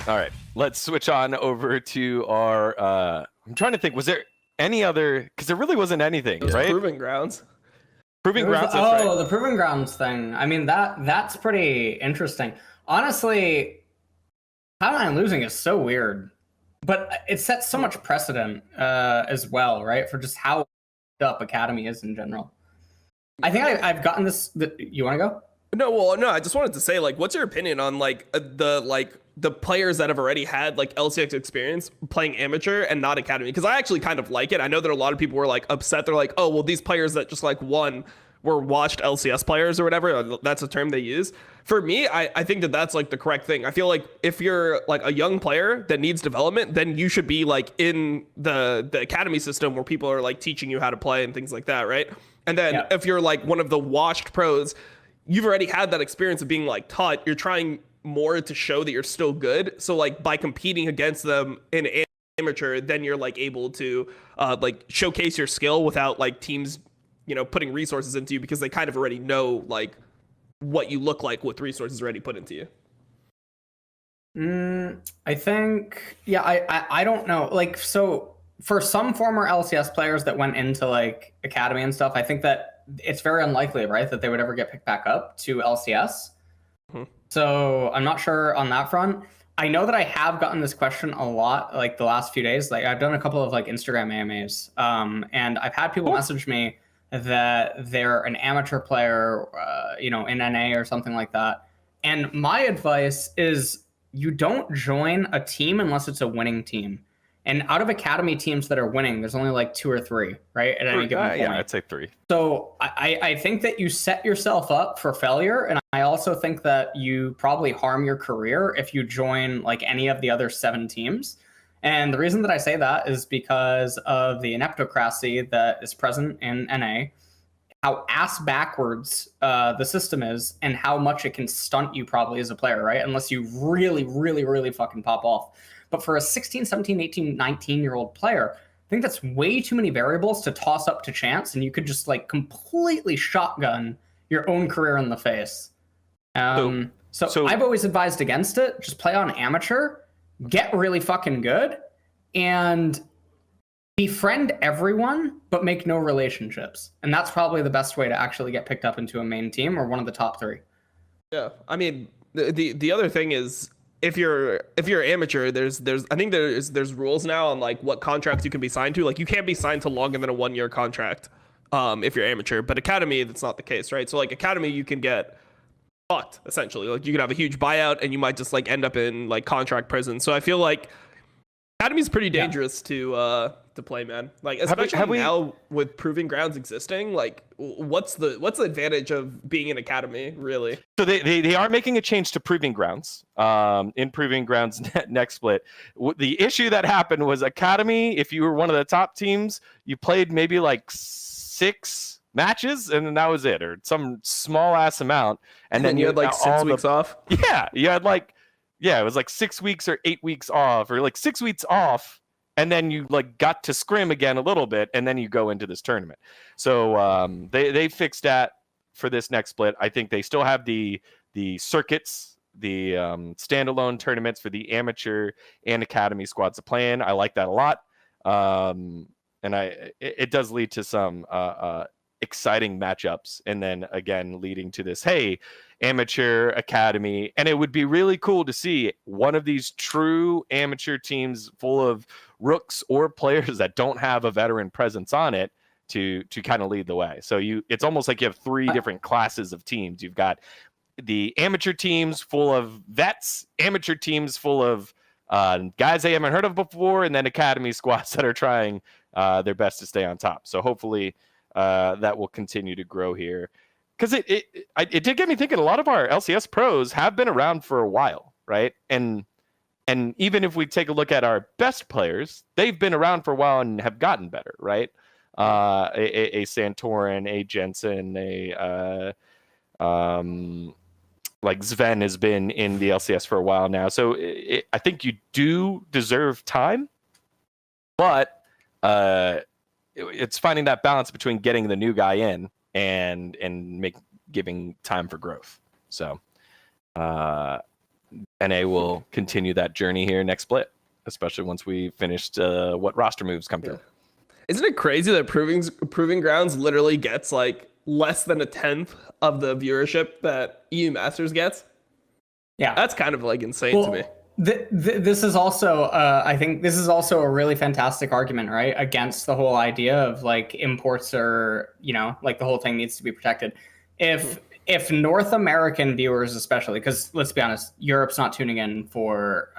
All right, let's switch on over to our. I'm trying to think. Was there any other? Because there really wasn't anything, right? Proving Grounds. Proving Grounds. The Proving Grounds thing. I mean that's pretty interesting. Honestly, Cloud9 losing is so weird, but it sets so much precedent as well, right? For just how up Academy is in general. I think I've gotten this. You want to go? No. I just wanted to say, like, what's your opinion on the players that have already had like LCS experience playing amateur and not Academy? Because I actually kind of like it. I know that a lot of people were like upset. They're like, oh well, these players that just like won were washed LCS players or whatever. That's a term they use. For me, I think that that's like the correct thing. I feel like if you're like a young player that needs development, then you should be like in the academy system where people are like teaching you how to play and things like that, right? And then if you're like one of the washed pros, you've already had that experience of being like taught. You're trying more to show that you're still good. So like by competing against them in amateur, then you're like able to like showcase your skill without like teams, you know, putting resources into you because they kind of already know like what you look like with resources already put into you. I think, yeah, I don't know. Like, so for some former LCS players that went into like Academy and stuff, I think that it's very unlikely, right, that they would ever get picked back up to LCS. Mm-hmm. So I'm not sure on that front. I know that I have gotten this question a lot, like the last few days. Like I've done a couple of like Instagram AMAs, and I've had people message me that they're an amateur player, you know, in NA or something like that. And my advice is you don't join a team unless it's a winning team. And out of Academy teams that are winning, there's only like 2 or 3, right? At any given point. Yeah, I'd say 3. So I think that you set yourself up for failure. And I also think that you probably harm your career if you join like any of the other 7 teams. And the reason that I say that is because of the ineptocracy that is present in NA, how ass backwards the system is, and how much it can stunt you probably as a player, right? Unless you really, really, really fucking pop off. But for a 16, 17, 18, 19-year-old player, I think that's way too many variables to toss up to chance, and you could just like completely shotgun your own career in the face. So I've always advised against it. Just play on amateur, get really fucking good, and befriend everyone, but make no relationships. And that's probably the best way to actually get picked up into a main team or one of the top 3. Yeah, I mean, the other thing is, if you're amateur, there's I think there's rules now on like what contracts you can be signed to. Like you can't be signed to longer than a 1-year contract if you're amateur. But Academy, that's not the case, right? So like Academy, you can get fucked essentially. Like you can have a huge buyout and you might just like end up in like contract prison. So I feel like Academy's pretty dangerous to play, man. Like especially now with Proving Grounds existing, like what's the advantage of being in Academy, really? So they are making a change to Proving Grounds. In Proving Grounds next split, the issue that happened was Academy, if you were one of the top teams, you played maybe like 6 matches and then that was it, or some small ass amount, and then you had like 6 weeks off. Yeah, you had like it was like 6 weeks or 8 weeks off, or like 6 weeks off. And then you like got to scrim again a little bit, and then you go into this tournament. So they fixed that for this next split. I think they still have the circuits, the standalone tournaments for the amateur and academy squads to play in. I like that a lot, and it does lead to some exciting matchups, and then again leading to this amateur academy. And it would be really cool to see one of these true amateur teams full of rooks or players that don't have a veteran presence on it to kind of lead the way. So it's almost like you have 3 different classes of teams. You've got the amateur teams full of vets, amateur teams full of guys they haven't heard of before, and then academy squads that are trying their best to stay on top. So hopefully that will continue to grow here. Because it did get me thinking, a lot of our LCS pros have been around for a while, right? And even if we take a look at our best players, they've been around for a while and have gotten better, right? A Santorin, a Jensen, like VENN has been in the LCS for a while now. So I think you do deserve time, but it's finding that balance between getting the new guy in and giving time for growth. So NA will continue that journey here next split, especially once we finished what roster moves come through. Isn't it crazy that Proving Grounds literally gets like less than 1/10 of the viewership that EU Masters gets? Yeah, that's kind of like insane to me. This is also, I think this is also a really fantastic argument, right, against the whole idea of like imports are, you know, like the whole thing needs to be protected. If North American viewers, especially, because let's be honest, Europe's not tuning in for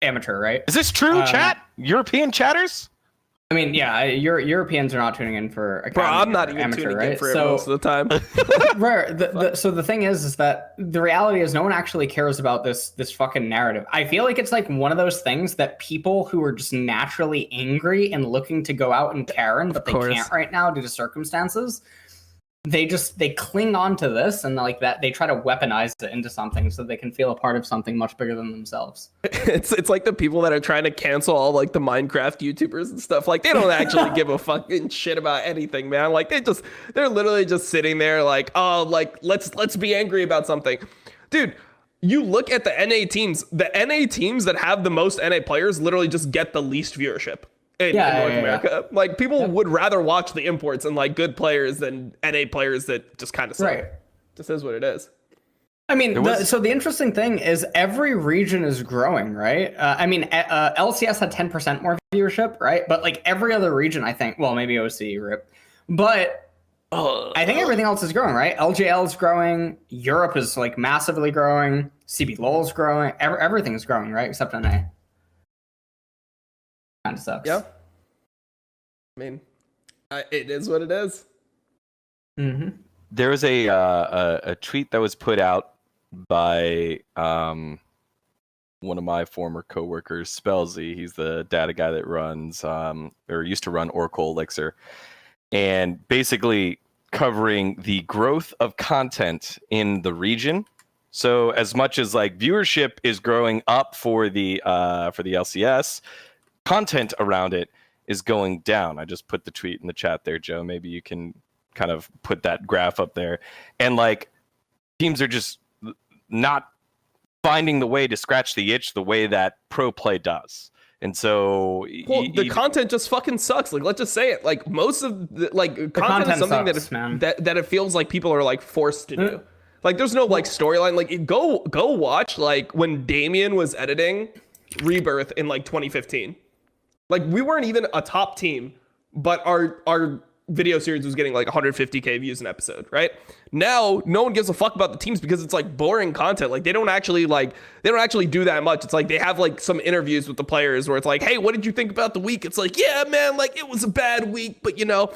amateur, right? Is this true, chat? European chatters? I mean, yeah, Europeans are not tuning in for academy. Bro, I'm not even amateur, tuning right? in for it most of the time. So the thing is that the reality is no one actually cares about this fucking narrative. I feel like it's like one of those things that people who are just naturally angry and looking to go out and Karen, but they can't right now due to circumstances. They cling on to this and like that they try to weaponize it into something so they can feel a part of something much bigger than themselves. It's like the people that are trying to cancel all like the Minecraft YouTubers and stuff. Like they don't actually give a fucking shit about anything, man. Like they're literally just sitting there like, oh, like let's be angry about something. Dude, you look at the NA teams that have the most NA players literally just get the least viewership. In North America. Like people would rather watch the imports and like good players than NA players that just kind of suck. Right. Just is what it is. I mean, so the interesting thing is every region is growing, right? I mean, LCS had 10% more viewership, right? But like every other region, I think, well, maybe OC, RIP. But I think everything else is growing, right? LJL is growing. Europe is like massively growing. CBLOL is growing. Everything's growing, right? Except NA. Kind of sucks. Yeah. I mean, it is what it is. Mm-hmm. There was a tweet that was put out by one of my former coworkers, Spellsy. He's the data guy that runs or used to run Oracle Elixir, and basically covering the growth of content in the region. So as much as like viewership is growing up for the LCS, content around it is going down. I just put the tweet in the chat there, Joe. Maybe you can kind of put that graph up there. And like teams are just not finding the way to scratch the itch the way that pro play does. And so the content just fucking sucks. Like let's just say it. Like most of the content is something sucks, that it feels like people are like forced to do. Like there's no like storyline. Like go watch like when Damien was editing Rebirth in like 2015. Like we weren't even a top team, but our video series was getting like 150k views an episode, right? Now no one gives a fuck about the teams because it's like boring content. Like they don't actually do that much. It's like they have like some interviews with the players where it's like, hey, what did you think about the week? It's like, yeah, man, like it was a bad week, but you know,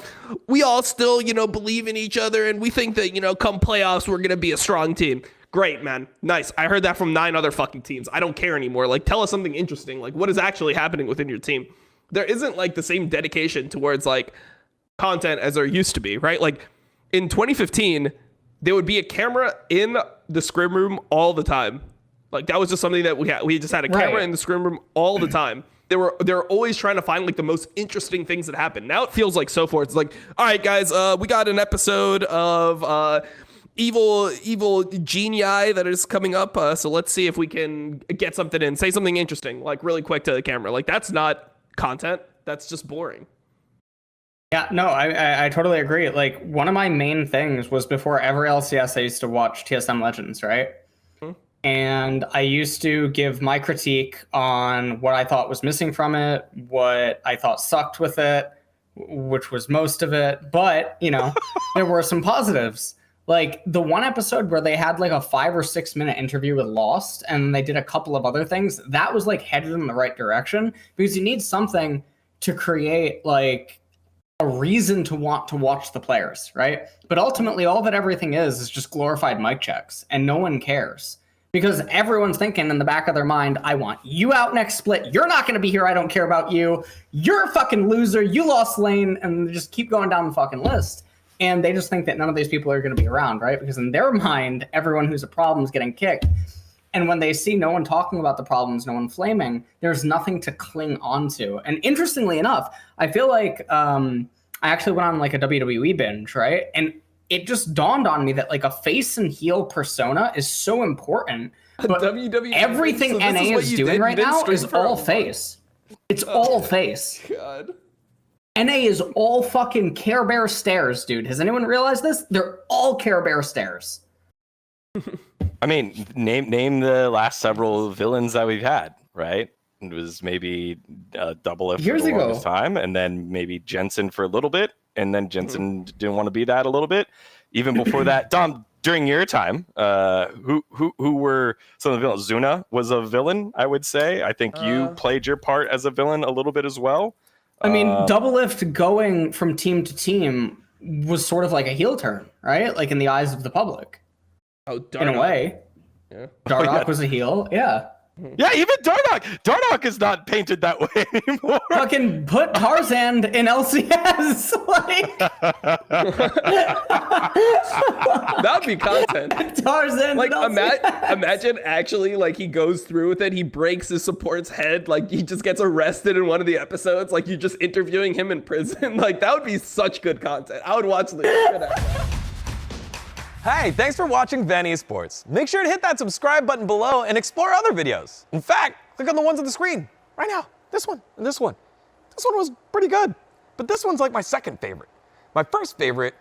we all still, you know, believe in each other and we think that, you know, come playoffs we're gonna be a strong team. Great, man. Nice. I heard that from 9 other fucking teams. I don't care anymore. Like tell us something interesting. Like what is actually happening within your team? There isn't like the same dedication towards like content as there used to be, right? Like in 2015, there would be a camera in the scrim room all the time. Like that was just something that we had. We just had a camera in the scrim room all the time. They're always trying to find like the most interesting things that happen. Now it feels like so forth. It's like, all right, guys, we got an episode of evil genii that is coming up. So let's see if we can get something in, say something interesting, like really quick to the camera. Like that's not content. That's just boring. Yeah, no, I totally agree. Like one of my main things was before every LCS I used to watch TSM Legends, right? And I used to give my critique on what I thought was missing from it, what I thought sucked with it, which was most of it. But, you know, there were some positives. Like the one episode where they had like a 5 or 6 minute interview with Lost and they did a couple of other things, that was like headed in the right direction because you need something to create like a reason to want to watch the players, right? But ultimately all that everything is just glorified mic checks and no one cares because everyone's thinking in the back of their mind, I want you out next split. You're not going to be here. I don't care about you. You're a fucking loser. You lost lane, and just keep going down the fucking list. And they just think that none of these people are going to be around, right? Because in their mind, everyone who's a problem is getting kicked. And when they see no one talking about the problems, no one flaming, there's nothing to cling onto. And interestingly enough, I feel like I actually went on like a WWE binge, right? And it just dawned on me that like a face and heel persona is so important. But WWE everything so this NA what is you doing did? right You didn't now stream is for all a month? face. It's all face. God. NA is all fucking Care Bear stares, dude. Has anyone realized this? They're all Care Bear stares. I mean, name the last several villains that we've had, right? It was maybe Double F for Years the ago. longest time, and then maybe Jensen for a little bit, and then Jensen didn't want to be that a little bit. Even before that, Dom, during your time, who were some of the villains? Zuna was a villain, I would say. I think you played your part as a villain a little bit as well. I mean, Double Lift going from team to team was sort of like a heel turn, right? Like in the eyes of the public. Oh, In a way. Yeah. Dardoch was a heel, yeah. Yeah, even Dardoch is not painted that way anymore. Fucking put Tarzan in LCS. Like, That'd be content. Tarzan Like, in LCS. imagine actually, like, he goes through with it, he breaks his support's head, like, he just gets arrested in one of the episodes, like, you're just interviewing him in prison. Like, that would be such good content. I would watch the shit out of that. Hey, thanks for watching VENN Esports. Make sure to hit that subscribe button below and explore other videos. In fact, click on the ones on the screen right now. This one and this one. This one was pretty good, but this one's like my second favorite. My first favorite